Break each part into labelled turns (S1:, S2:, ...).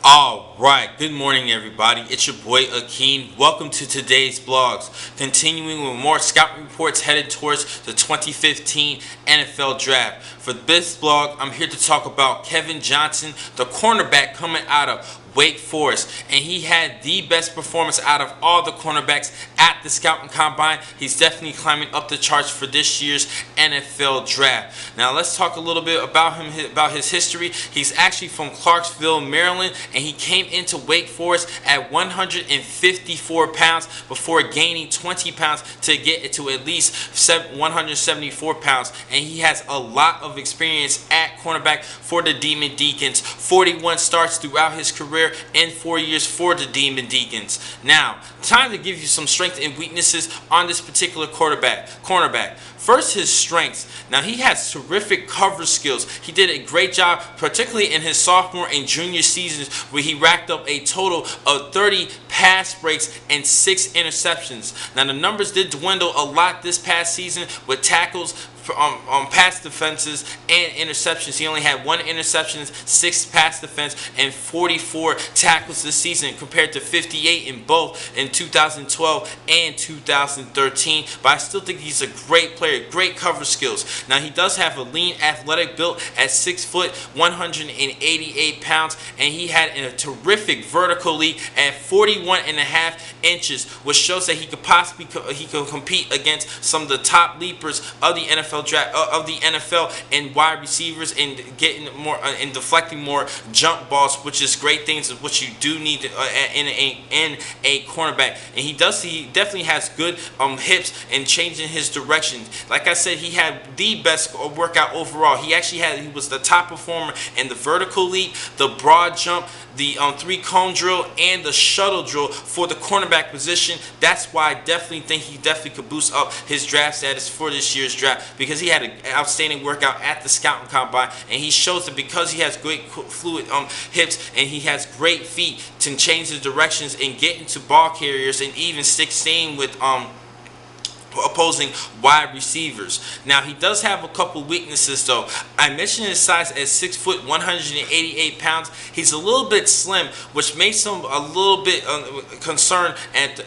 S1: Alright, good morning everybody. It's your boy Akeem. Welcome to today's vlogs. Continuing with more scout reports headed towards the 2015 NFL Draft. For this vlog, I'm here to talk about Kevin Johnson, the cornerback coming out of Wake Forest, and he had the best performance out of all the cornerbacks at the Scouting Combine. He's definitely climbing up the charts for this year's NFL Draft. Now let's talk a little bit about him, about his history. He's actually from Clarksville, Maryland, and he came into Wake Forest at 154 pounds before gaining 20 pounds to get to at least 174 pounds, and he has a lot of experience at cornerback for the Demon Deacons. 41 starts throughout his career in 4 years for the Demon Deacons. Now, time to give you some strengths and weaknesses on this particular cornerback. First, his strengths. Now, he has terrific cover skills. He did a great job, particularly in his sophomore and junior seasons, where he racked up a total of 30 pass breaks and 6 interceptions. Now, the numbers did dwindle a lot this past season with tackles, pass defenses, and interceptions. He only had 1 interception, 6 pass defense, and 44 tackles this season compared to 58 in both in 2012 and 2013. But I still think he's a great player, great cover skills. Now, he does have a lean, athletic build at 6 foot, 188 pounds, and he had a terrific vertical leap at 41.5 inches, which shows that he could possibly compete against some of the top leapers of the NFL draft, of the NFL, and wide receivers, and getting more and deflecting more jump balls, which is great things, which you do need in a cornerback. And he definitely has good hips and changing his direction. Like I said, he had the best workout overall. He was the top performer in the vertical leap, the broad jump, the 3-cone drill, and the shuttle drill for the cornerback position. That's why I definitely think he could boost up his draft status for this year's draft, because he had an outstanding workout at the Scouting Combine, and he shows that because he has great fluid hips and he has great feet to change the directions and get into ball carriers and even staying with opposing wide receivers. Now, he does have a couple weaknesses though. I mentioned his size at 6 foot, 188 pounds. He's a little bit slim, which makes him a little bit concerned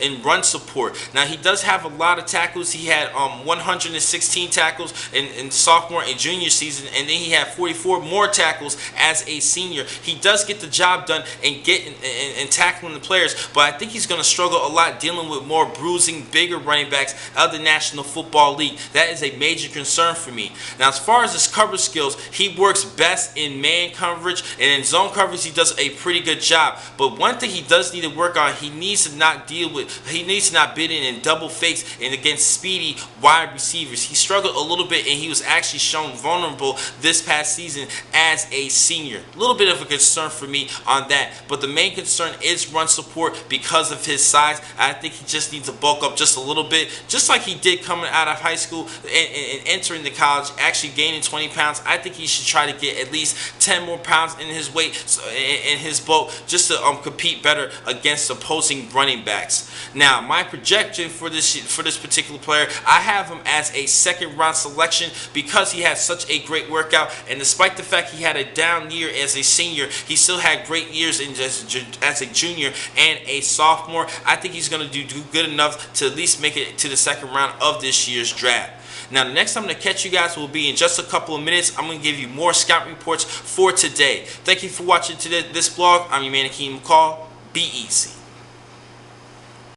S1: in run support. Now, he does have a lot of tackles. He had 116 tackles in sophomore and junior season, and then he had 44 more tackles as a senior. He does get the job done and tackling the players, but I think he's going to struggle a lot dealing with more bruising, bigger running backs of the National Football League. That is a major concern for me. Now, as far as his cover skills, he works best in man coverage, and in zone coverage he does a pretty good job. But one thing he does need to work on, he needs to not bid in double fakes and against speedy wide receivers. He struggled a little bit, and he was actually shown vulnerable this past season as a senior. A little bit of a concern for me on that. But the main concern is run support because of his size. I think he just needs to bulk up just a little bit, just like he did coming out of high school and entering the college, actually gaining 20 pounds. I think he should try to get at least 10 more pounds in his weight, in his bulk, just to compete better against opposing running backs. Now, my projection for this particular player, I have him as a 2nd round selection because he has such a great workout, and despite the fact he had a down year as a senior, he still had great years as a junior and a sophomore. I think he's going to do good enough to at least make it to the 2nd round of this year's draft. Now, the next time I'm going to catch you guys will be in just a couple of minutes. I'm going to give you more scout reports for today. Thank you for watching this vlog. I'm your man, Akeem McCall. Be easy.